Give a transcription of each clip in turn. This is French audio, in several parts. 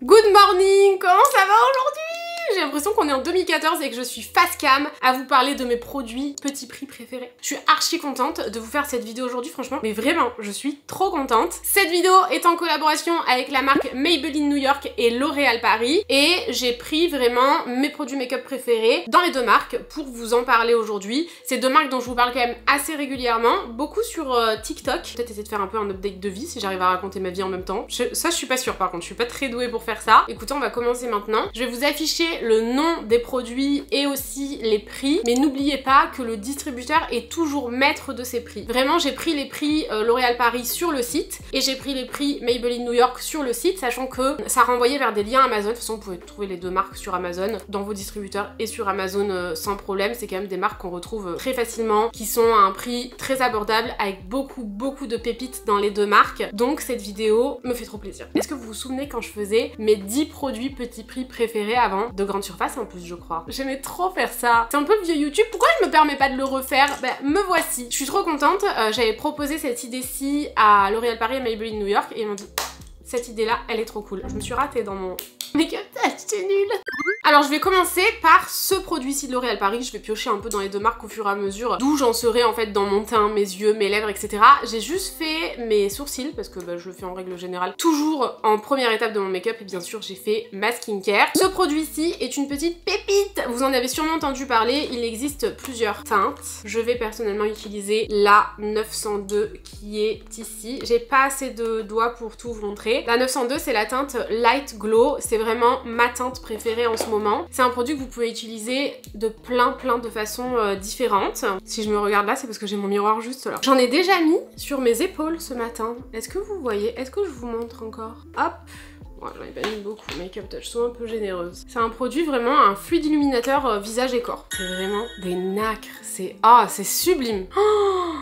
Good morning, comment ça va aujourd'hui? J'ai l'impression qu'on est en 2014 et que je suis face cam à vous parler de mes produits petit prix préférés. Je suis archi contente de vous faire cette vidéo aujourd'hui, franchement, mais vraiment, je suis trop contente. Cette vidéo est en collaboration avec la marque Maybelline New York et L'Oréal Paris et j'ai pris vraiment mes produits make-up préférés dans les deux marques pour vous en parler aujourd'hui. C'est deux marques dont je vous parle quand même assez régulièrement, beaucoup sur TikTok. Peut-être essayer de faire un peu un update de vie si j'arrive à raconter ma vie en même temps. Ça, je suis pas sûre par contre, je suis pas très douée pour faire ça. Écoutez, on va commencer maintenant. Je vais vous afficher le nom des produits et aussi les prix, mais n'oubliez pas que le distributeur est toujours maître de ses prix. Vraiment, j'ai pris les prix L'Oréal Paris sur le site et j'ai pris les prix Maybelline New York sur le site, sachant que ça renvoyait vers des liens Amazon. De toute façon, vous pouvez trouver les deux marques sur Amazon, dans vos distributeurs et sur Amazon sans problème. C'est quand même des marques qu'on retrouve très facilement, qui sont à un prix très abordable, avec beaucoup de pépites dans les deux marques. Donc cette vidéo me fait trop plaisir. Est-ce que vous vous souvenez quand je faisais mes 10 produits petit prix préférés avant, de grande surface en plus je crois. J'aimais trop faire ça. C'est un peu vieux YouTube, pourquoi je me permets pas de le refaire? Bah me voici. Je suis trop contente, j'avais proposé cette idée-ci à L'Oréal Paris et Maybelline New York et ils m'ont dit cette idée-là, elle est trop cool. Je me suis ratée dans mon make-up, c'est nul. Alors je vais commencer par ce produit-ci de L'Oréal Paris. Je vais piocher un peu dans les deux marques au fur et à mesure d'où j'en serai en fait dans mon teint, mes yeux, mes lèvres, etc. J'ai juste fait mes sourcils parce que je le fais en règle générale toujours en première étape de mon make-up et bien sûr j'ai fait ma skincare. Ce produit-ci est une petite pépite. Vous en avez sûrement entendu parler. Il existe plusieurs teintes. Je vais personnellement utiliser la 902 qui est ici. J'ai pas assez de doigts pour tout vous montrer. La 902 c'est la teinte Light Glow. C'est vraiment ma teinte préférée en ce moment. C'est un produit que vous pouvez utiliser de plein de façons différentes. Si je me regarde là, c'est parce que j'ai mon miroir juste là. J'en ai déjà mis sur mes épaules ce matin. Est-ce que vous voyez? Est-ce que je vous montre encore? Hop! Ouais, j'en ai pas mis beaucoup, Make-up Touch, sois un peu généreuse. C'est un produit vraiment un fluide illuminateur visage et corps. C'est vraiment des nacres, c'est... Ah, c'est sublime. Oh,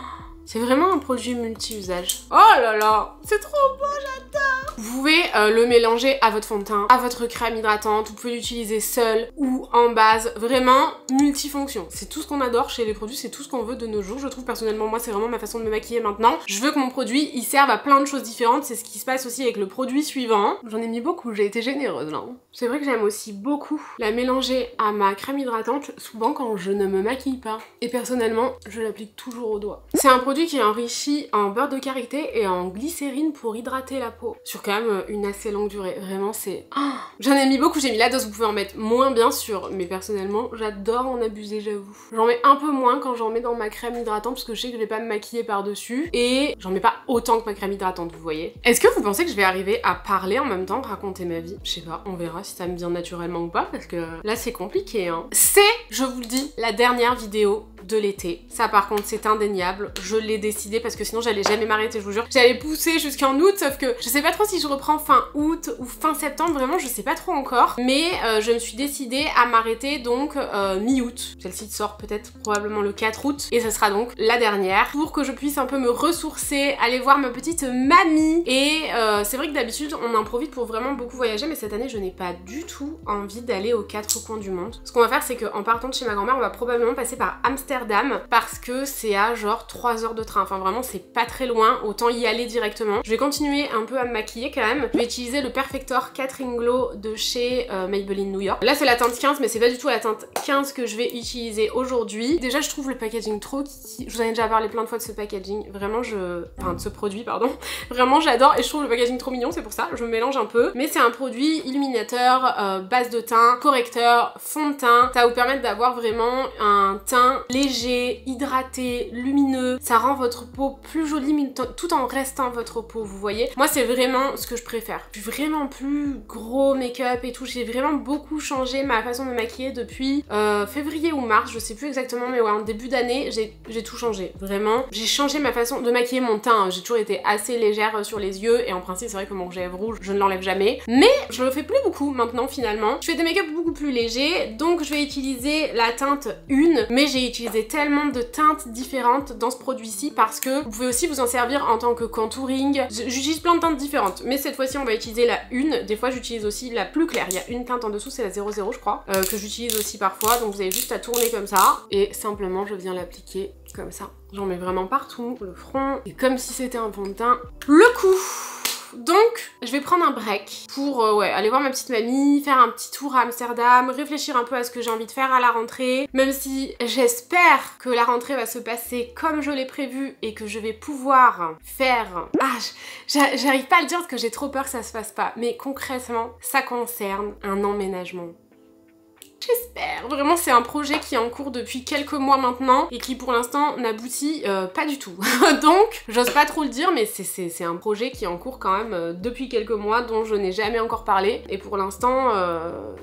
c'est vraiment un produit multi-usage. Oh là là, c'est trop beau, j'adore. Vous pouvez le mélanger à votre fond de teint, à votre crème hydratante, vous pouvez l'utiliser seul ou en base, vraiment multifonction. C'est tout ce qu'on adore chez les produits, c'est tout ce qu'on veut de nos jours. Je trouve personnellement, moi c'est vraiment ma façon de me maquiller maintenant. Je veux que mon produit, il serve à plein de choses différentes, c'est ce qui se passe aussi avec le produit suivant. J'en ai mis beaucoup, j'ai été généreuse là. C'est vrai que j'aime aussi beaucoup la mélanger à ma crème hydratante, souvent quand je ne me maquille pas. Et personnellement, je l'applique toujours au doigt. C'est un produit qui est enrichi en beurre de karité et en glycérine pour hydrater la peau. Sur quand même une assez longue durée. Vraiment c'est... Oh, j'en ai mis beaucoup, j'ai mis la dose, vous pouvez en mettre moins bien sûr, mais personnellement j'adore en abuser, j'avoue. J'en mets un peu moins quand j'en mets dans ma crème hydratante parce que je sais que je vais pas me maquiller par dessus et j'en mets pas autant que ma crème hydratante, vous voyez. Est-ce que vous pensez que je vais arriver à parler en même temps, raconter ma vie? Je sais pas, on verra si ça me vient naturellement ou pas parce que là c'est compliqué hein. C'est, je vous le dis, la dernière vidéo de l'été. Ça par contre c'est indéniable, je l'ai décidé parce que sinon j'allais jamais m'arrêter, je vous jure. J'allais pousser jusqu'en août sauf que je sais pas trop si je reprends fin août ou fin septembre, vraiment je sais pas trop encore. Mais je me suis décidée à m'arrêter donc mi-août. Celle-ci sort peut-être probablement le 4 août et ça sera donc la dernière pour que je puisse un peu me ressourcer, aller voir ma petite mamie. Et c'est vrai que d'habitude on en profite pour vraiment beaucoup voyager mais cette année je n'ai pas du tout envie d'aller aux quatre coins du monde. Ce qu'on va faire c'est qu'en partant de chez ma grand-mère on va probablement passer par Amsterdam parce que c'est à genre 3 heures de train. Enfin vraiment c'est pas très loin, autant y aller directement. Je vais continuer un peu à me maquiller quand même. Je vais utiliser le Perfector Catering Glow de chez Maybelline New York. Là c'est la teinte 15 mais c'est pas du tout la teinte 15 que je vais utiliser aujourd'hui. Déjà je trouve le packaging trop kiki. Je vous en ai déjà parlé plein de fois de ce packaging. Vraiment enfin de ce produit pardon. Vraiment j'adore et je trouve le packaging trop mignon, c'est pour ça. Je me mélange un peu. Mais c'est un produit illuminateur, base de teint, correcteur, fond de teint. Ça va vous permettre d'avoir vraiment un teint léger, hydraté, lumineux. Ça rend votre peau plus jolie mais tout en restant votre peau, vous voyez. Moi c'est vraiment ce que je préfère. Je suis vraiment plus gros make-up et tout. J'ai vraiment beaucoup changé ma façon de me maquiller depuis février ou mars, je sais plus exactement, mais ouais, en début d'année, j'ai tout changé. Vraiment, j'ai changé ma façon de maquiller mon teint. J'ai toujours été assez légère sur les yeux et en principe, c'est vrai que mon rouge à lèvres rouge, je ne l'enlève jamais. Mais je le fais plus beaucoup maintenant finalement. Je fais des make-up beaucoup plus légers, donc je vais utiliser la teinte 1, mais j'ai utilisé tellement de teintes différentes dans ce produit-ci parce que vous pouvez aussi vous en servir en tant que contouring. J'utilise plein de teintes différentes, mais cette fois-ci on va utiliser la 1. Des fois j'utilise aussi la plus claire. Il y a une teinte en dessous, c'est la 00 je crois, que j'utilise aussi parfois. Donc vous avez juste à tourner comme ça et simplement je viens l'appliquer comme ça. J'en mets vraiment partout, le front, et comme si c'était un fond de teint. Le cou, Donc, je vais prendre un break pour aller voir ma petite mamie, faire un petit tour à Amsterdam, réfléchir un peu à ce que j'ai envie de faire à la rentrée, même si j'espère que la rentrée va se passer comme je l'ai prévu et que je vais pouvoir faire... j'arrive pas à le dire parce que j'ai trop peur que ça se fasse pas, mais concrètement, ça concerne un emménagement. J'espère. Vraiment, c'est un projet qui est en cours depuis quelques mois maintenant et qui pour l'instant n'aboutit pas du tout. Donc, j'ose pas trop le dire, mais c'est un projet qui est en cours quand même depuis quelques mois dont je n'ai jamais encore parlé. Et pour l'instant,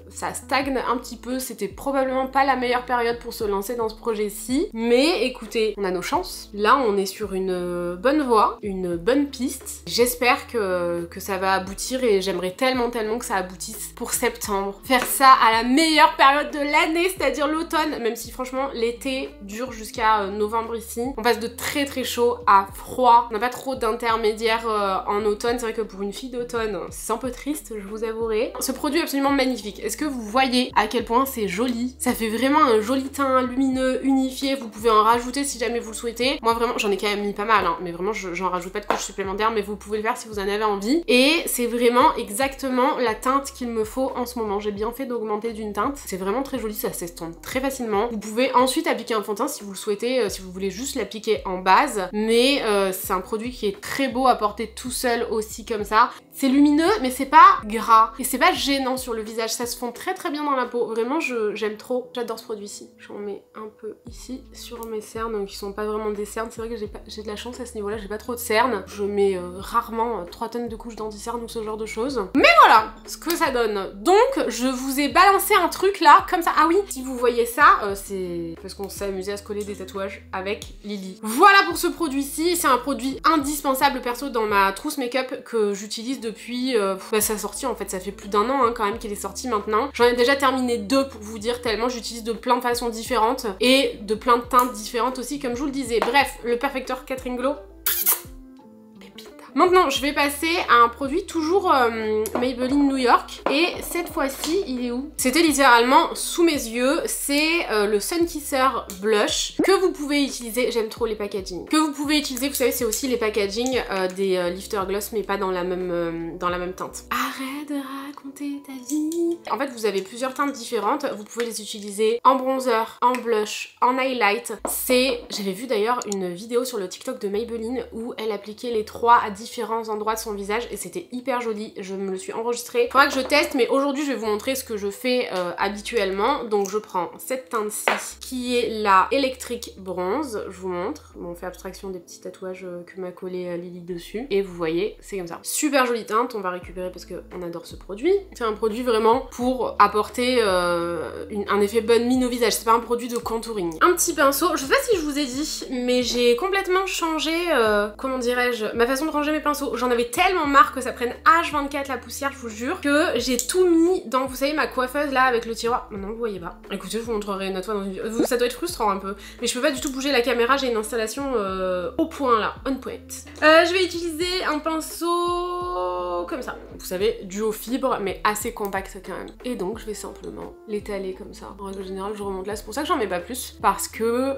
ça stagne un petit peu. C'était probablement pas la meilleure période pour se lancer dans ce projet-ci. Mais écoutez, on a nos chances. Là, on est sur une bonne voie, une bonne piste. J'espère que ça va aboutir et j'aimerais tellement que ça aboutisse pour septembre. Faire ça à la meilleure période de l'année, c'est-à-dire l'automne, même si franchement l'été dure jusqu'à novembre ici. On passe de très chaud à froid. On n'a pas trop d'intermédiaire en automne. C'est vrai que pour une fille d'automne, c'est un peu triste, je vous avouerai. Ce produit est absolument magnifique. Est-ce que vous voyez à quel point c'est joli? Ça fait vraiment un joli teint lumineux, unifié. Vous pouvez en rajouter si jamais vous le souhaitez. Moi vraiment, j'en ai quand même mis pas mal, hein, mais vraiment j'en rajoute pas de couche supplémentaire, mais vous pouvez le faire si vous en avez envie. Et c'est vraiment exactement la teinte qu'il me faut en ce moment. J'ai bien fait d'augmenter d'une teinte. C'est vraiment très joli, ça s'estompe très facilement. Vous pouvez ensuite appliquer un fond de teint si vous le souhaitez, si vous voulez juste l'appliquer en base, mais c'est un produit qui est très beau à porter tout seul aussi comme ça. C'est lumineux, mais c'est pas gras et c'est pas gênant sur le visage, ça se fond très bien dans la peau. Vraiment, j'aime trop, j'adore ce produit-ci. J'en mets un peu ici sur mes cernes, donc qui sont pas vraiment des cernes. C'est vrai que j'ai de la chance à ce niveau-là, j'ai pas trop de cernes. Je mets rarement 3 tonnes de couches d'anti-cernes ou ce genre de choses. Mais voilà ce que ça donne. Donc, je vous ai balancé un truc là, comme ça. Ah oui, si vous voyez ça, c'est parce qu'on s'est amusé à se coller des tatouages avec Lily. Voilà pour ce produit-ci, c'est un produit indispensable perso dans ma trousse make-up que j'utilise depuis sa sortie. En fait, ça fait plus d'1 an hein, quand même qu'il est sorti maintenant. J'en ai déjà terminé 2 pour vous dire, tellement j'utilise de plein de façons différentes et de plein de teintes différentes aussi, comme je vous le disais. Bref, le Perfector Catherine Glow. Maintenant, je vais passer à un produit toujours Maybelline New York. Et cette fois-ci, il est où? C'était littéralement sous mes yeux. C'est le Sun Kisser Blush que vous pouvez utiliser. J'aime trop les packaging. Que vous pouvez utiliser, vous savez, c'est aussi les packaging des Lifter Gloss, mais pas dans la même teinte. Arrête de raconter ta vie. En fait, vous avez plusieurs teintes différentes. Vous pouvez les utiliser en bronzer, en blush, en highlight. J'avais vu d'ailleurs une vidéo sur le TikTok de Maybelline où elle appliquait les 3 à différents endroits de son visage et c'était hyper joli. Je me le suis enregistré. Faudra que je teste, mais aujourd'hui je vais vous montrer ce que je fais habituellement. Donc je prends cette teinte-ci qui est la Electric Bronze. Je vous montre. Bon, on fait abstraction des petits tatouages que m'a collé Lily dessus. Et vous voyez, c'est comme ça. Super jolie teinte. On va récupérer parce qu'on adore ce produit. C'est un produit vraiment pour apporter un effet bonne mine au visage. C'est pas un produit de contouring. Un petit pinceau. Je sais pas si je vous ai dit, mais j'ai complètement changé, comment dirais-je, ma façon de ranger mes pinceaux. J'en avais tellement marre que ça prenne H24 la poussière, je vous jure, que j'ai tout mis dans, vous savez, ma coiffeuse là avec le tiroir. Non, vous voyez pas. Écoutez, je vous montrerai une autre fois dans une vidéo. Ça doit être frustrant un peu. Mais je peux pas du tout bouger la caméra, j'ai une installation au point là, on point. Je vais utiliser un pinceau comme ça. Vous savez, dû aux fibres, mais assez compact quand même. Et donc, je vais simplement l'étaler comme ça. En règle générale, je remonte là. C'est pour ça que j'en mets pas plus. Parce que...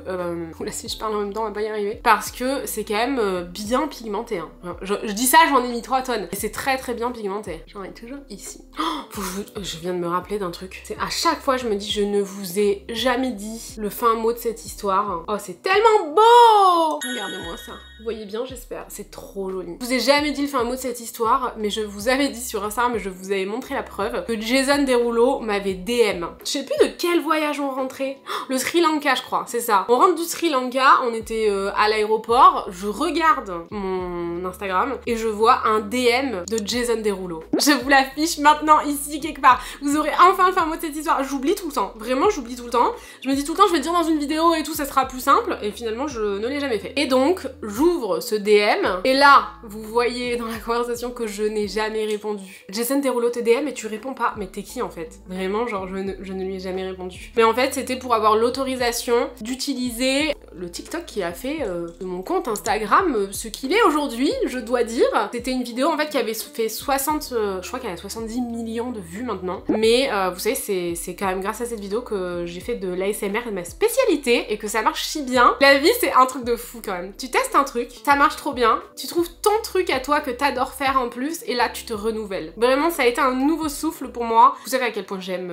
Oula, si je parle en même temps, on va pas y arriver. Parce que c'est quand même bien pigmenté. Hein. Je dis ça, j'en ai mis 3 tonnes. Et c'est très bien pigmenté. J'en ai toujours ici. Oh, je viens de me rappeler d'un truc. C'est à chaque fois, je me dis, je ne vous ai jamais dit le fin mot de cette histoire. Oh, c'est tellement beau! Regardez-moi ça. Vous voyez bien, j'espère. C'est trop joli. Je vous ai jamais dit le fin mot de cette histoire, mais je vous avais dit sur Instagram, je vous avais montré la preuve, que Jason Derulo m'avait DM. Je sais plus de quel voyage on rentrait. Le Sri Lanka, je crois, c'est ça. On rentre du Sri Lanka, on était à l'aéroport, je regarde mon Instagram et je vois un DM de Jason Derulo. Je vous l'affiche maintenant ici quelque part. Vous aurez enfin le fin mot de cette histoire. J'oublie tout le temps. Vraiment, j'oublie tout le temps. Je me dis tout le temps, je vais le dire dans une vidéo et tout, ça sera plus simple. Et finalement, je ne l'ai jamais fait. Et donc, j'ouvre ce DM. Et là, vous voyez dans la conversation que je n'ai jamais répondu. Jason Derulo te DM et tu réponds pas. Mais t'es qui en fait? Vraiment, genre, je ne lui ai jamais répondu. Mais en fait, c'était pour avoir l'autorisation d'utiliser le TikTok qui a fait de mon compte Instagram ce qu'il est aujourd'hui, je dois dire. C'était une vidéo en fait qui avait fait 60, je crois qu'elle a 70 millions de vues maintenant. Mais vous savez, c'est quand même grâce à cette vidéo que j'ai fait de l'ASMR ma spécialité et que ça marche si bien. La vie, c'est un truc de de fou quand même. Tu testes un truc, ça marche trop bien, tu trouves ton truc à toi que t'adores faire en plus et là tu te renouvelles. Vraiment ça a été un nouveau souffle pour moi. Vous savez à quel point j'aime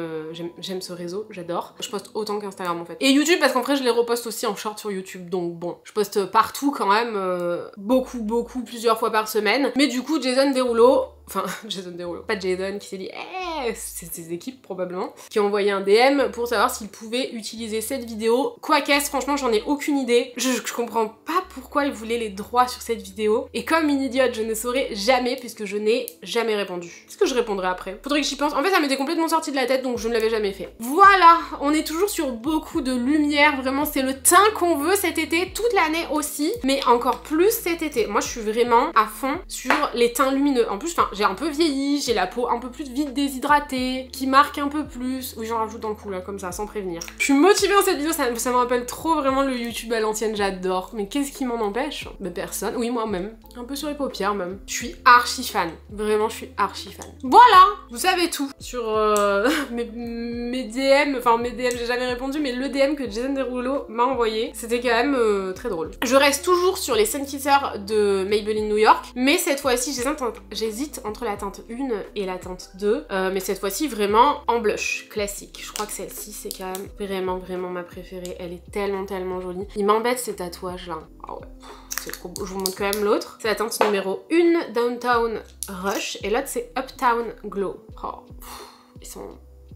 ce réseau, j'adore. Je poste autant qu'Instagram en fait. Et YouTube parce qu'en vrai je les reposte aussi en short sur YouTube, donc bon, je poste partout quand même, beaucoup, plusieurs fois par semaine. Mais du coup Jason Derulo, enfin Jason Derulo, pas Jason qui s'est dit c'est ses équipes probablement, qui ont envoyé un DM pour savoir s'ils pouvaient utiliser cette vidéo. Quoi qu'est-ce, franchement j'en ai aucune idée. Je comprends pas pourquoi ils voulaient les droits sur cette vidéo. Et comme une idiote, je ne saurais jamais puisque je n'ai jamais répondu. Est-ce que je répondrai après? Faudrait que j'y pense. En fait ça m'était complètement sorti de la tête donc je ne l'avais jamais fait. Voilà, on est toujours sur beaucoup de lumière, vraiment c'est le teint qu'on veut cet été, toute l'année aussi, mais encore plus cet été. Moi je suis vraiment à fond sur les teints lumineux. En plus, j'ai un peu vieilli, j'ai la peau un peu plus vite déshydratée, qui marque un peu plus. Oui, j'en rajoute dans le cou là, comme ça, sans prévenir. Je suis motivée dans cette vidéo, ça me rappelle trop vraiment le YouTube à l'ancienne, j'adore. Mais qu'est-ce qui m'en empêche? Mais personne, oui moi-même. Un peu sur les paupières même. Je suis archi fan, vraiment je suis archi fan. Voilà, vous savez tout sur mes DM, enfin mes DM j'ai jamais répondu, mais le DM que Jason Derulo m'a envoyé, c'était quand même très drôle. Je reste toujours sur les Sun Kissers de Maybelline New York, mais cette fois-ci j'hésite entre la teinte 1 et la teinte 2, mais cette fois-ci vraiment en blush classique. Je crois que celle-ci c'est quand même vraiment ma préférée, elle est tellement jolie. Il m'embête ces tatouages là, ah ouais. C'est trop beau. Je vous montre quand même l'autre. C'est la teinte numéro 1, Downtown Rush, et l'autre c'est Uptown Glow. Oh, ils sont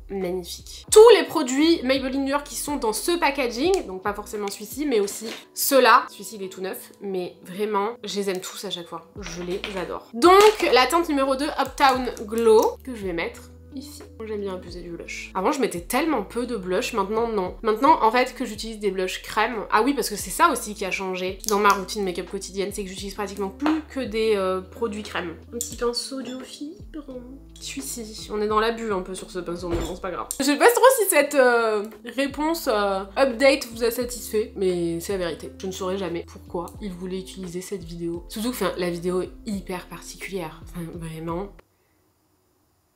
magnifiques. Tous les produits Maybelline New York qui sont dans ce packaging, donc pas forcément celui-ci, mais aussi ceux-là. Celui-ci il est tout neuf, mais vraiment, je les aime tous à chaque fois. Je les adore. Donc, la teinte numéro 2, Uptown Glow, que je vais mettre ici. J'aime bien abuser du blush. Avant je mettais tellement peu de blush, maintenant non. Maintenant en fait que j'utilise des blushs crème. Ah oui, parce que c'est ça aussi qui a changé dans ma routine make-up quotidienne, c'est que j'utilise pratiquement plus que des produits crème. Un petit pinceau de fibre. Celui-ci. On est dans l'abus un peu sur ce pinceau, mais bon c'est pas grave. Je sais pas trop si cette réponse update vous a satisfait, mais c'est la vérité. Je ne saurais jamais pourquoi ils voulaient utiliser cette vidéo. Surtout que la vidéo est hyper particulière. Enfin vraiment.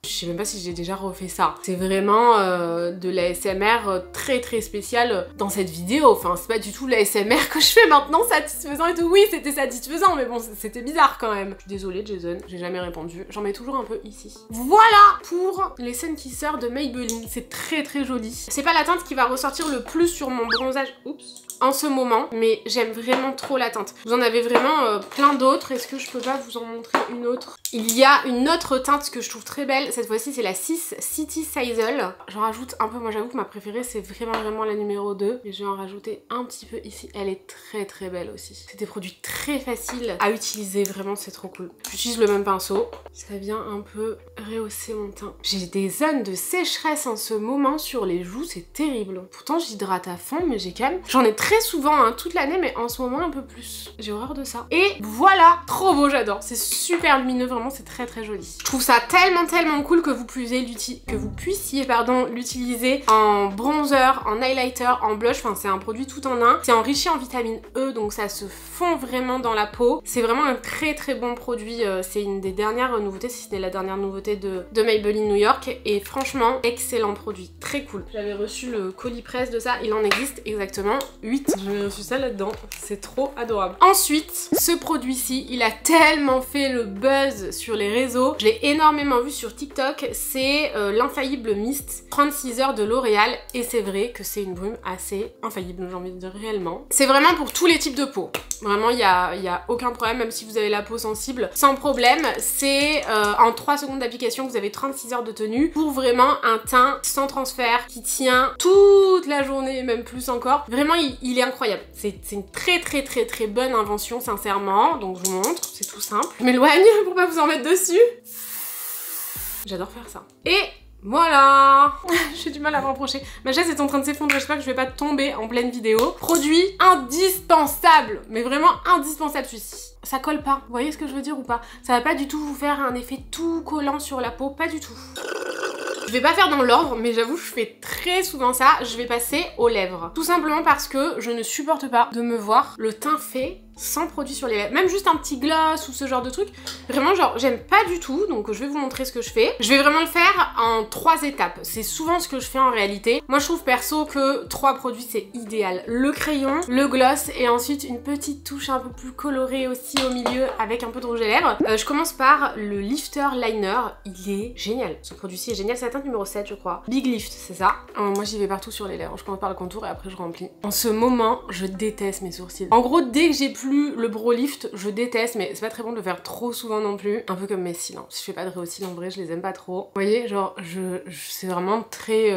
Je sais même pas si j'ai déjà refait ça. C'est vraiment de l'ASMR très spécial dans cette vidéo. Enfin, c'est pas du tout l'ASMR que je fais maintenant, satisfaisant et tout. Oui, c'était satisfaisant, mais bon, c'était bizarre quand même. Je suis désolée, Jason, j'ai jamais répondu. J'en mets toujours un peu ici. Voilà pour les Sun Kissers de Maybelline. C'est très joli. C'est pas la teinte qui va ressortir le plus sur mon bronzage. Oups. En ce moment, mais j'aime vraiment trop la teinte. Vous en avez vraiment plein d'autres. Est-ce que je peux pas vous en montrer une autre? Il y a une autre teinte que je trouve très belle. Cette fois-ci, c'est la 6 City Sizzle. J'en rajoute un peu. Moi, j'avoue que ma préférée, c'est vraiment la numéro 2. Mais je vais en rajouter un petit peu ici. Elle est très belle aussi. C'est des produits très faciles à utiliser. Vraiment, c'est trop cool. J'utilise le même pinceau. Ça vient un peu rehausser mon teint. J'ai des zones de sécheresse en ce moment sur les joues. C'est terrible. Pourtant, j'hydrate à fond, mais j'ai quand même... J'en ai très souvent, hein, toute l'année, mais en ce moment, un peu plus. J'ai horreur de ça. Et voilà, trop beau, j'adore. C'est super lumineux, vraiment, c'est très joli. Je trouve ça tellement cool que vous puissiez l'utiliser en bronzer, en highlighter, en blush. Enfin, c'est un produit tout en un. C'est enrichi en vitamine E, donc ça se fond vraiment dans la peau. C'est vraiment un très bon produit. C'est une des dernières nouveautés, si ce n'est la dernière nouveauté de Maybelline New York. Et franchement, excellent produit. Très cool. J'avais reçu le colis presse de ça. Il en existe exactement 8. J'ai reçu ça là-dedans. C'est trop adorable. Ensuite, ce produit-ci, il a tellement fait le buzz sur les réseaux. Je l'ai énormément vu sur TikTok. C'est l'infaillible Mist 36 heures de L'Oréal. Et c'est vrai que c'est une brume assez infaillible, j'ai envie de dire réellement. C'est vraiment pour tous les types de peau. Vraiment, il y a aucun problème, même si vous avez la peau sensible, sans problème. C'est en 3 secondes d'application, vous avez 36 heures de tenue pour vraiment un teint sans transfert qui tient toute la journée, même plus encore. Vraiment, il est incroyable. C'est une très bonne invention, sincèrement. Donc, je vous montre, c'est tout simple. Je m'éloigne pour pas vous en mettre dessus. J'adore faire ça. Et... voilà. J'ai du mal à me rapprocher. Ma chaise est en train de s'effondrer, j'espère que je vais pas tomber en pleine vidéo. Produit indispensable, mais vraiment indispensable celui-ci. Ça colle pas, vous voyez ce que je veux dire ou pas? Ça va pas du tout vous faire un effet tout collant sur la peau, pas du tout. Je vais pas faire dans l'ordre, mais j'avoue je fais très souvent ça. Je vais passer aux lèvres. Tout simplement parce que je ne supporte pas de me voir le teint fait sans produit sur les lèvres, même juste un petit gloss ou ce genre de truc. Vraiment genre j'aime pas du tout, donc je vais vous montrer ce que je fais. Je vais vraiment le faire en 3 étapes. C'est souvent ce que je fais en réalité. Moi je trouve perso que 3 produits c'est idéal. Le crayon, le gloss et ensuite une petite touche un peu plus colorée aussi au milieu avec un peu de rouge à lèvres. Je commence par le Lifter Liner. Il est génial. Ce produit-ci est génial. C'est la teinte numéro 7 je crois. Big Lift, c'est ça. Moi j'y vais partout sur les lèvres. Je commence par le contour et après je remplis. En ce moment, je déteste mes sourcils. En gros, dès que j'ai plus le brow lift, je déteste, mais c'est pas très bon de le faire trop souvent non plus. Un peu comme mes cils. Hein. Si je fais pas de rehaussils en vrai, je les aime pas trop. Vous voyez, genre, c'est vraiment très...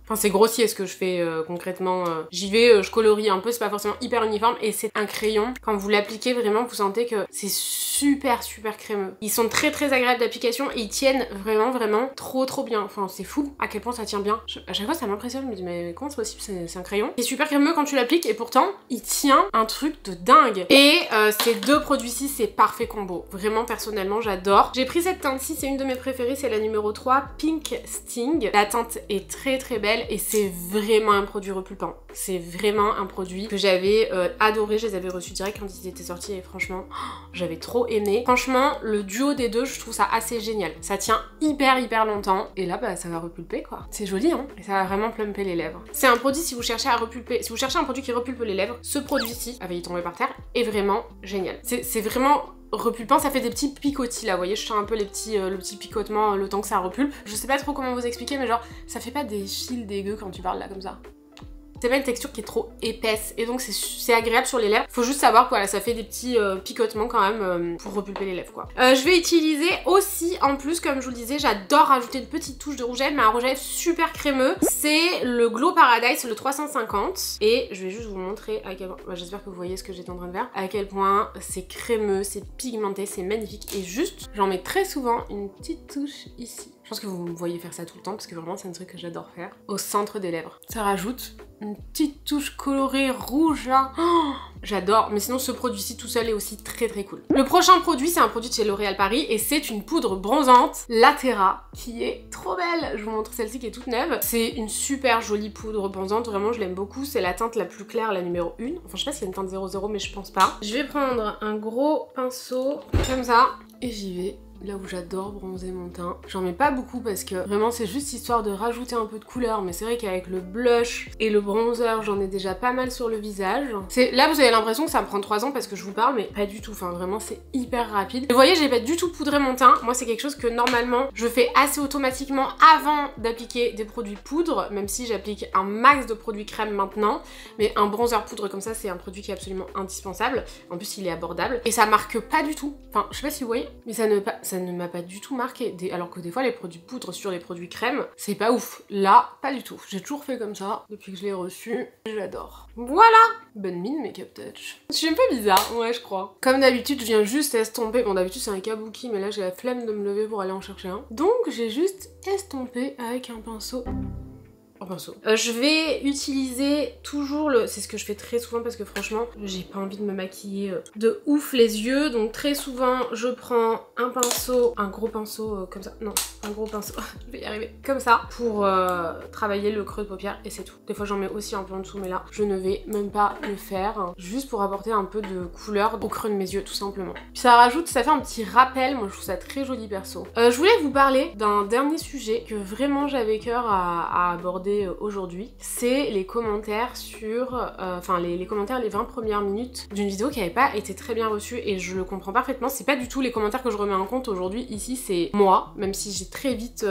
Enfin, c'est grossier ce que je fais concrètement. J'y vais, je colorie un peu, c'est pas forcément hyper uniforme et c'est un crayon. Quand vous l'appliquez, vraiment, vous sentez que c'est super crémeux. Ils sont très agréables d'application et ils tiennent vraiment trop bien. Enfin, c'est fou à quel point ça tient bien. À chaque fois, ça m'impressionne. Je me dis, mais comment c'est possible? C'est un crayon. Il est super crémeux quand tu l'appliques et pourtant, il tient un truc de dingue. Et ces 2 produits-ci, c'est parfait combo. Vraiment, personnellement, j'adore. J'ai pris cette teinte-ci, c'est une de mes préférées, c'est la numéro 3, Pink Sting. La teinte est très belle. Et c'est vraiment un produit repulpant. C'est vraiment un produit que j'avais adoré. Je les avais reçus direct quand ils étaient sortis et franchement, j'avais trop aimé. Franchement, le duo des deux, je trouve ça assez génial. Ça tient hyper longtemps. Et là, bah, ça va repulper quoi. C'est joli, hein. Et ça va vraiment plumper les lèvres. C'est un produit si vous cherchez à repulper, si vous cherchez un produit qui repulpe les lèvres, ce produit-ci, avait y tomber par terre, est vraiment génial. C'est vraiment... repulpant, ça fait des petits picotis là, vous voyez, je sens un peu les petits, le petit picotement le temps que ça repulpe. Je sais pas trop comment vous expliquer, mais genre, ça fait pas des fils dégueux quand tu parles là comme ça. C'est pas une texture qui est trop épaisse et donc c'est agréable sur les lèvres. Faut juste savoir quoi, là, ça fait des petits picotements quand même pour repulper les lèvres quoi. Je vais utiliser aussi, en plus, comme je vous le disais, j'adore rajouter une petite touche de rouge à lèvres, mais un rouge à lèvres super crémeux. C'est le Glow Paradise, le 350. Et je vais juste vous montrer à quel point, j'espère que vous voyez ce que j'étais en train de faire, à quel point c'est crémeux, c'est pigmenté, c'est magnifique. Et juste, j'en mets très souvent une petite touche ici. Je pense que vous me voyez faire ça tout le temps parce que vraiment c'est un truc que j'adore faire. Au centre des lèvres. Ça rajoute une petite touche colorée rouge là. Oh, j'adore. Mais sinon ce produit-ci tout seul est aussi très cool. Le prochain produit, c'est un produit de chez L'Oréal Paris et c'est une poudre bronzante Latera qui est trop belle. Je vous montre celle-ci qui est toute neuve. C'est une super jolie poudre bronzante. Vraiment je l'aime beaucoup. C'est la teinte la plus claire, la numéro 1. Enfin je sais pas s'il y a une teinte 00 mais je pense pas. Je vais prendre un gros pinceau comme ça et j'y vais. Là où j'adore bronzer mon teint. J'en mets pas beaucoup parce que vraiment c'est juste histoire de rajouter un peu de couleur, mais c'est vrai qu'avec le blush et le bronzer j'en ai déjà pas mal sur le visage. Là vous avez l'impression que ça me prend 3 ans parce que je vous parle, mais pas du tout, enfin vraiment c'est hyper rapide. Vous voyez, j'ai pas du tout poudré mon teint. Moi c'est quelque chose que normalement je fais assez automatiquement avant d'appliquer des produits poudre, même si j'applique un max de produits crème maintenant, mais un bronzer poudre comme ça c'est un produit qui est absolument indispensable. En plus il est abordable et ça marque pas du tout. Enfin je sais pas si vous voyez, mais ça ne m'a pas du tout marqué, alors que des fois les produits poudre sur les produits crème, c'est pas ouf. Là, pas du tout. J'ai toujours fait comme ça depuis que je l'ai reçu. J'adore. Voilà. Bonne mine Makeup Touch. Je suis un peu bizarre, ouais je crois. Comme d'habitude, je viens juste estomper. Bon d'habitude c'est un kabuki, mais là j'ai la flemme de me lever pour aller en chercher un. Donc j'ai juste estompé avec un pinceau. Je vais utiliser toujours le... C'est ce que je fais très souvent parce que franchement, j'ai pas envie de me maquiller de ouf les yeux. Donc très souvent, je prends un pinceau, un gros pinceau comme ça. Non, un gros pinceau, je vais y arriver. Comme ça, pour travailler le creux de paupière et c'est tout. Des fois, j'en mets aussi un peu en dessous, mais là, je ne vais même pas le faire. Hein, juste pour apporter un peu de couleur au creux de mes yeux, tout simplement. Puis ça rajoute, ça fait un petit rappel. Moi, je trouve ça très joli perso. Je voulais vous parler d'un dernier sujet que vraiment j'avais cœur à aborder aujourd'hui, c'est les commentaires sur les commentaires les 20 premières minutes d'une vidéo qui n'avait pas été très bien reçue et je le comprends parfaitement. C'est pas du tout les commentaires que je remets en compte aujourd'hui, ici c'est moi, même si j'ai très vite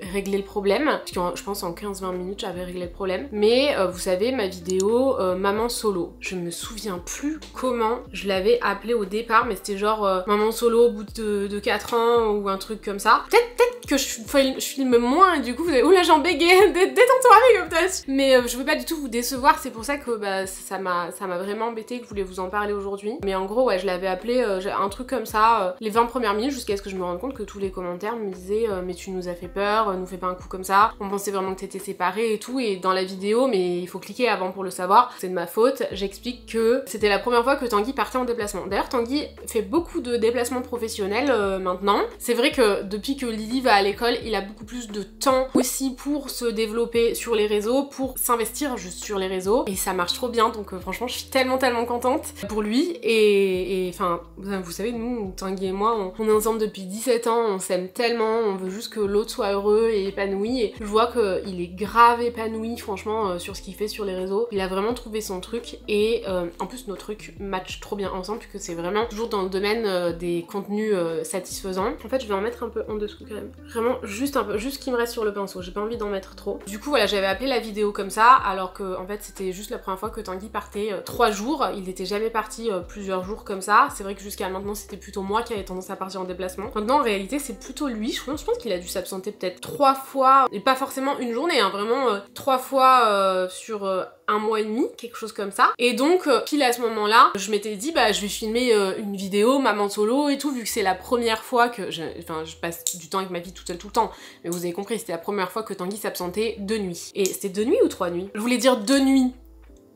réglé le problème, parce que je pense en 15-20 minutes j'avais réglé le problème, mais vous savez ma vidéo maman solo, je me souviens plus comment je l'avais appelée au départ, mais c'était genre maman solo au bout de 4 ans ou un truc comme ça. Peut-être que je filme moins et du coup vous avez oula j'en bégaye, détends-toi Makeup Touch. Mais je veux pas du tout vous décevoir, c'est pour ça que ça m'a vraiment embêté que je voulais vous en parler aujourd'hui. Mais en gros ouais je l'avais appelé un truc comme ça les 20 premières minutes jusqu'à ce que je me rende compte que tous les commentaires me disaient mais tu nous as fait peur, nous fais pas un coup comme ça, on pensait vraiment que t'étais séparés et tout, et dans la vidéo, mais il faut cliquer avant pour le savoir, c'est de ma faute, j'explique que c'était la première fois que Tanguy partait en déplacement. D'ailleurs Tanguy fait beaucoup de déplacements professionnels maintenant. C'est vrai que depuis que Lily va à l'école, il a beaucoup plus de temps aussi pour se développer sur les réseaux, pour s'investir juste sur les réseaux, et ça marche trop bien, donc franchement je suis tellement contente pour lui, et enfin vous savez, nous Tanguy et moi on est ensemble depuis 17 ans, on s'aime tellement, on veut juste que l'autre soit heureux et épanoui, et je vois qu'il est grave épanoui franchement sur ce qu'il fait sur les réseaux. Il a vraiment trouvé son truc, et en plus nos trucs matchent trop bien ensemble puisque c'est vraiment toujours dans le domaine des contenus satisfaisants. En fait je vais en mettre un peu en dessous quand même, vraiment juste un peu, juste ce qui me reste sur le pinceau, j'ai pas envie d'en mettre trop. Du coup voilà, j'avais appelé la vidéo comme ça alors que en fait c'était juste la première fois que Tanguy partait 3 jours, il n'était jamais parti plusieurs jours comme ça. C'est vrai que jusqu'à maintenant c'était plutôt moi qui avais tendance à partir en déplacement. Maintenant en réalité c'est plutôt lui, je pense qu'il a dû s'absenter peut-être 3 fois, et pas forcément une journée, hein, vraiment 3 fois sur un mois et demi, quelque chose comme ça. Et donc pile à ce moment-là, je m'étais dit bah je vais filmer une vidéo maman solo et tout, vu que c'est la première fois que je passe du temps avec ma fille toute seule tout le temps, mais vous avez compris, c'était la première fois que Tanguy s'absentait 2 nuits. Et c'était 2 nuits ou 3 nuits? Je voulais dire 2 nuits,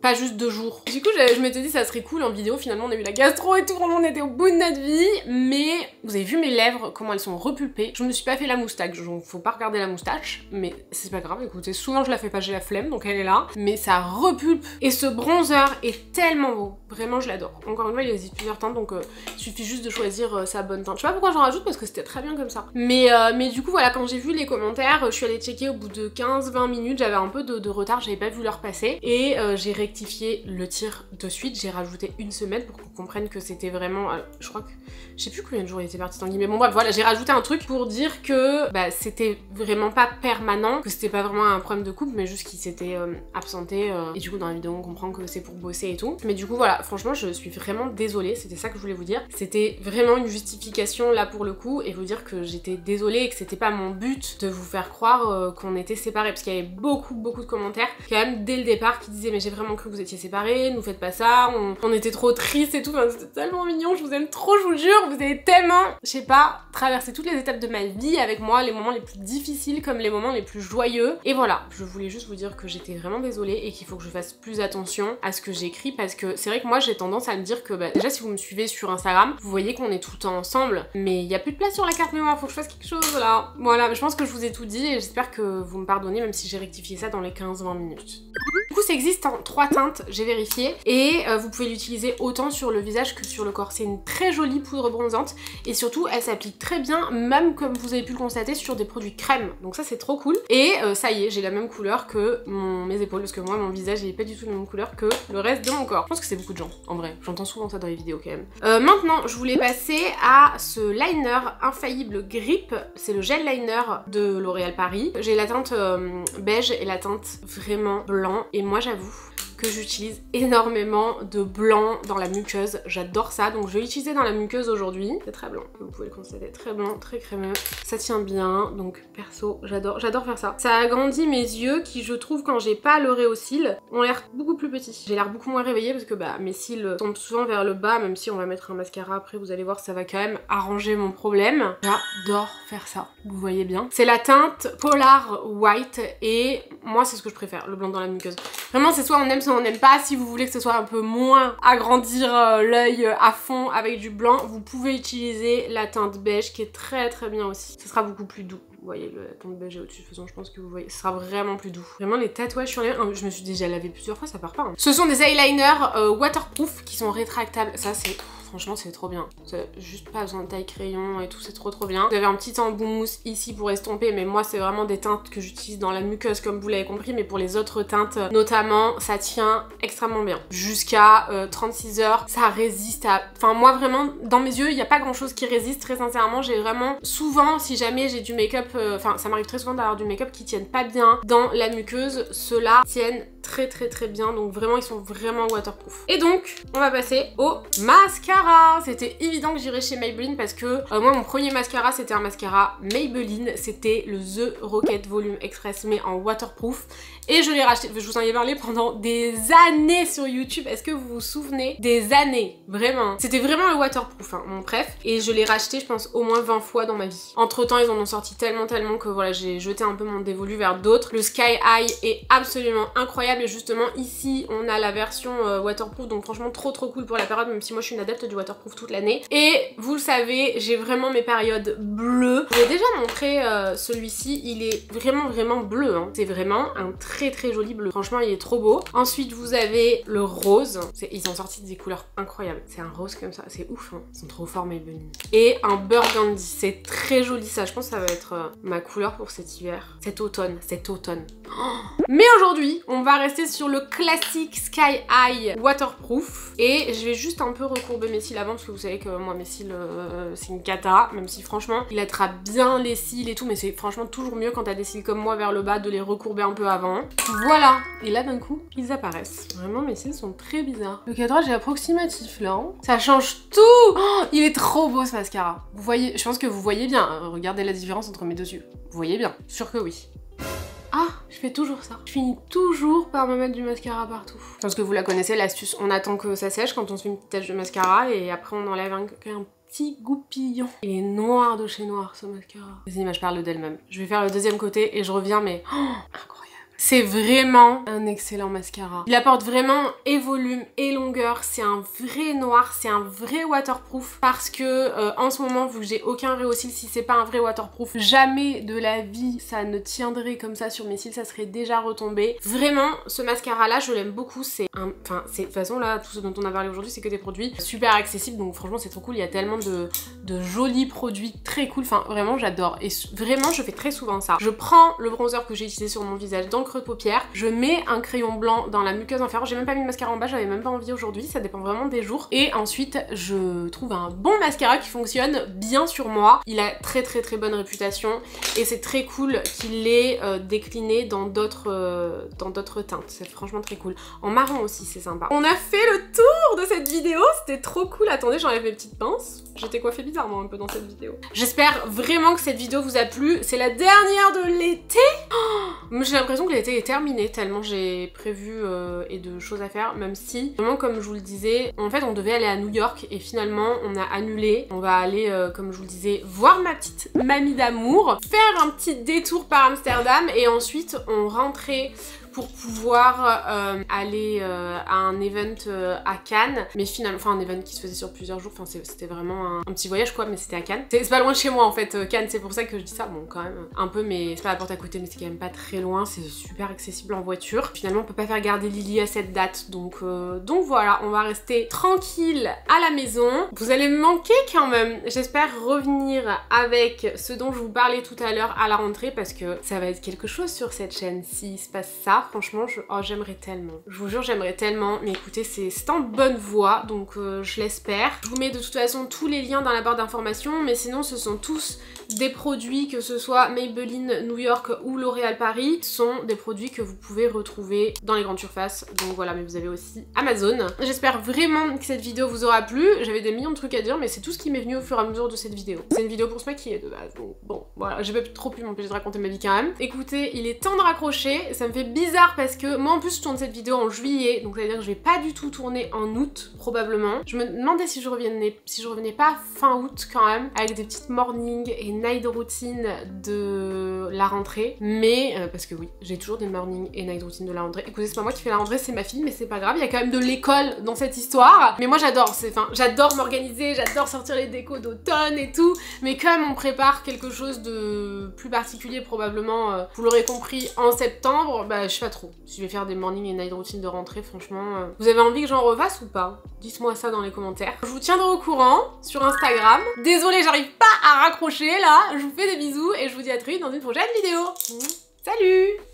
pas juste 2 jours. Du coup je m'étais dit ça serait cool en vidéo, finalement on a eu la gastro et tout, vraiment on était au bout de notre vie, mais vous avez vu mes lèvres, comment elles sont repulpées. Je me suis pas fait la moustache, donc faut pas regarder la moustache, mais c'est pas grave, écoutez, souvent je la fais pas, j'ai la flemme, donc elle est là, mais ça repulpe. Et ce bronzer est tellement beau, vraiment je l'adore. Encore une fois il existe plusieurs teintes, donc il suffit juste de choisir sa bonne teinte. Je sais pas pourquoi j'en rajoute parce que c'était très bien comme ça. Mais du coup voilà, quand j'ai vu les commentaires, je suis allée checker au bout de 15-20 minutes, j'avais un peu de retard, j'avais pas vu l'heure passer, et j'ai rectifié le tir de suite, j'ai rajouté une semaine pour qu'on comprenne que c'était vraiment, je crois que, je sais plus combien de jours il était parti Tanguy, mais bon bref voilà, j'ai rajouté un truc pour dire que bah, c'était vraiment pas permanent, que c'était pas vraiment un problème de couple, mais juste qu'il s'était absenté, et du coup dans la vidéo on comprend que c'est pour bosser et tout. Mais du coup voilà, franchement je suis vraiment désolée, c'était ça que je voulais vous dire, c'était vraiment une justification là pour le coup, et vous dire que j'étais désolée et que c'était pas mon but de vous faire croire qu'on était séparés, parce qu'il y avait beaucoup de commentaires quand même dès le départ qui disaient mais j'ai vraiment cru que vous étiez séparés, nous faites pas ça, on était trop tristes et tout, enfin, c'était tellement mignon, je vous aime trop, je vous jure, vous avez tellement, je sais pas, traversé toutes les étapes de ma vie avec moi, les moments les plus difficiles comme les moments les plus joyeux, et voilà, je voulais juste vous dire que j'étais vraiment désolée et qu'il faut que je fasse plus attention à ce que j'écris, parce que c'est vrai que moi j'ai tendance à me dire que bah, déjà si vous me suivez sur Instagram, vous voyez qu'on est tout le temps ensemble, mais il y a plus de place sur la carte mémoire, faut que je fasse quelque chose là. Voilà, je pense que je vous ai tout dit et j'espère que vous me pardonnez même si j'ai rectifié ça dans les 15-20 minutes. Du coup ça existe en 3 teintes, j'ai vérifié, et vous pouvez l'utiliser autant sur le visage que sur le corps. C'est une très jolie poudre bronzante et surtout elle s'applique très bien, même comme vous avez pu le constater, sur des produits crème, donc ça c'est trop cool. Et ça y est, j'ai la même couleur que mes épaules, parce que moi mon visage il est pas du tout la même couleur que le reste de mon corps. Je pense que c'est beaucoup de gens, en vrai, j'entends souvent ça dans les vidéos quand même. Maintenant je voulais passer à ce liner infaillible Grip, c'est le gel liner de L'Oréal Paris. J'ai la teinte beige et la teinte vraiment blanc, et moi j'avoue que j'utilise énormément de blanc dans la muqueuse, j'adore ça, donc je vais l'utiliser dans la muqueuse aujourd'hui. C'est très blanc, vous pouvez le constater, très blanc, très crémeux, ça tient bien, donc perso j'adore faire ça. Ça agrandit mes yeux qui, je trouve, quand j'ai pas le au cils, ont l'air beaucoup plus petits. J'ai l'air beaucoup moins réveillée parce que bah mes cils tombent souvent vers le bas, même si on va mettre un mascara après, vous allez voir, ça va quand même arranger mon problème. J'adore faire ça, vous voyez bien. C'est la teinte Polar White et moi c'est ce que je préfère, le blanc dans la muqueuse. Vraiment c'est soit on aime, soit on n'aime pas. Si vous voulez que ce soit un peu moins agrandir l'œil à fond avec du blanc, vous pouvez utiliser la teinte beige qui est très bien aussi. Ce sera beaucoup plus doux. Vous voyez, la teinte beige est au-dessus, de toute façon je pense que vous voyez, ce sera vraiment plus doux. Vraiment les tatouages sur les mains, je me suis déjà lavé plusieurs fois, ça part pas. Hein. Ce sont des eyeliners waterproof qui sont rétractables, ça c'est... Franchement c'est trop bien, juste pas besoin de taille crayon et tout, c'est trop bien. Vous avez un petit embout mousse ici pour estomper, mais moi c'est vraiment des teintes que j'utilise dans la muqueuse comme vous l'avez compris, mais pour les autres teintes notamment, ça tient extrêmement bien. Jusqu'à 36 heures, ça résiste à... Enfin moi vraiment, dans mes yeux, il n'y a pas grand chose qui résiste, très sincèrement. J'ai vraiment souvent, si jamais j'ai du make-up, enfin ça m'arrive très souvent d'avoir du make-up qui tienne pas bien dans la muqueuse, ceux-là tiennent très bien, donc vraiment ils sont vraiment waterproof. Et donc on va passer au mascara. C'était évident que j'irais chez Maybelline parce que moi mon premier mascara c'était un mascara Maybelline, c'était le The Rocket Volume Express mais en waterproof. Et je l'ai racheté, je vous en ai parlé pendant des années sur YouTube. Est-ce que vous vous souvenez? Des années, vraiment. C'était vraiment le waterproof, hein, mon préf. Et je l'ai racheté, je pense, au moins 20 fois dans ma vie. Entre temps, ils en ont sorti tellement que voilà, j'ai jeté un peu mon dévolu vers d'autres. Le Sky High est absolument incroyable. Et justement, ici, on a la version waterproof. Donc franchement, trop cool pour la période, même si moi, je suis une adepte du waterproof toute l'année. Et vous le savez, j'ai vraiment mes périodes bleues. Je vous ai déjà montré celui-ci. Il est vraiment bleu, hein. C'est vraiment un très joli bleu. Franchement, il est trop beau. Ensuite, vous avez le rose. Ils ont sorti des couleurs incroyables. C'est un rose comme ça. C'est ouf, hein. Ils sont trop forts, Maybelline. Et un burgundy. C'est très joli, ça. Je pense que ça va être ma couleur pour cet hiver. Cet automne. Oh. Mais aujourd'hui, on va rester sur le classique Sky High waterproof. Et je vais juste un peu recourber mes cils avant parce que vous savez que moi, mes cils, c'est une cata. Même si franchement, il attrape bien les cils et tout. Mais c'est franchement toujours mieux quand t'as des cils comme moi vers le bas de les recourber un peu avant. Voilà. Et là, d'un coup, ils apparaissent. Vraiment, mes cils sont très bizarres. Le cadrage est approximatif là. Hein. Ça change tout. Oh, il est trop beau ce mascara. Vous voyez, je pense que vous voyez bien. Regardez la différence entre mes deux yeux. Vous voyez bien. Sûr que oui. Ah, je fais toujours ça. Je finis toujours par me mettre du mascara partout. Parce que vous la connaissez, l'astuce. On attend que ça sèche quand on se fait une petite tache de mascara et après on enlève un petit goupillon. Il est noir de chez noir ce mascara. Les images parlent d'elles-mêmes. Je vais faire le deuxième côté et je reviens mais... Oh, incroyable. C'est vraiment un excellent mascara. Il apporte vraiment et volume et longueur. C'est un vrai noir, c'est un vrai waterproof. Parce que en ce moment, vu que j'ai aucun vrai aux cils, si c'est pas un vrai waterproof, jamais de la vie ça ne tiendrait comme ça sur mes cils, ça serait déjà retombé. Vraiment, ce mascara là, je l'aime beaucoup. C'est un... Enfin, de toute façon là, tout ce dont on a parlé aujourd'hui, c'est que des produits super accessibles. Donc franchement, c'est trop cool. Il y a tellement de jolis produits très cool. Enfin, vraiment, j'adore. Et vraiment, je fais très souvent ça. Je prends le bronzer que j'ai utilisé sur mon visage dans le creux de paupière, je mets un crayon blanc dans la muqueuse inférieure, j'ai même pas mis de mascara en bas, j'avais même pas envie aujourd'hui, ça dépend vraiment des jours. Et ensuite, je trouve un bon mascara qui fonctionne bien sur moi. Il a très bonne réputation et c'est très cool qu'il l'ait décliné dans d'autres teintes. C'est franchement très cool. En marron aussi, c'est sympa. On a fait le tour de cette vidéo, c'était trop cool. Attendez, j'enlève mes petites pinces. J'étais coiffée bizarrement un peu dans cette vidéo. J'espère vraiment que cette vidéo vous a plu. C'est la dernière de l'été. Oh, j'ai l'impression que l'été est terminé tellement j'ai prévu et de choses à faire, même si vraiment comme je vous le disais, en fait on devait aller à New York et finalement on a annulé. On va aller comme je vous le disais voir ma petite mamie d'amour, faire un petit détour par Amsterdam et ensuite on rentrait pour pouvoir aller à un event à Cannes, mais finalement, enfin un event qui se faisait sur plusieurs jours, enfin c'était vraiment un petit voyage quoi, mais c'était à Cannes. C'est pas loin de chez moi en fait, Cannes, c'est pour ça que je dis ça, bon quand même un peu, mais c'est pas à la porte à côté, mais c'est quand même pas très loin, c'est super accessible en voiture. Finalement on peut pas faire garder Lily à cette date, donc voilà, on va rester tranquille à la maison. Vous allez me manquer quand même, j'espère revenir avec ce dont je vous parlais tout à l'heure à la rentrée, parce que ça va être quelque chose sur cette chaîne s'il se passe ça. Franchement, j'aimerais tellement. Je vous jure, j'aimerais tellement. Mais écoutez, c'est en bonne voie, donc je l'espère. Je vous mets de toute façon tous les liens dans la barre d'informations, mais sinon, ce sont tous des produits, que ce soit Maybelline New York ou L'Oréal Paris, sont des produits que vous pouvez retrouver dans les grandes surfaces. Donc voilà, mais vous avez aussi Amazon. J'espère vraiment que cette vidéo vous aura plu. J'avais des millions de trucs à dire, mais c'est tout ce qui m'est venu au fur et à mesure de cette vidéo. C'est une vidéo pour se maquiller de base, donc bon, voilà, j'ai pas trop pu m'empêcher de raconter ma vie quand même. Écoutez, il est temps de raccrocher. Ça me fait bizarre parce que moi en plus je tourne cette vidéo en juillet, donc ça veut dire que je vais pas du tout tourner en août probablement. Je me demandais si je revenais pas fin août quand même, avec des petites morning et night routine de la rentrée, mais parce que oui, j'ai toujours des morning et night routine de la rentrée. Écoutez, c'est pas moi qui fais la rentrée, c'est ma fille, mais c'est pas grave, il y a quand même de l'école dans cette histoire. Mais moi j'adore, j'adore m'organiser, j'adore sortir les décos d'automne et tout, mais comme on prépare quelque chose de plus particulier probablement, vous l'aurez compris, en septembre, bah je sais pas trop si je vais faire des morning et night routine de rentrée, franchement. Vous avez envie que j'en refasse ou pas? Dites-moi ça dans les commentaires. Je vous tiendrai au courant sur Instagram. Désolée, j'arrive pas à raccrocher là. Je vous fais des bisous et je vous dis à très vite dans une prochaine vidéo. Salut!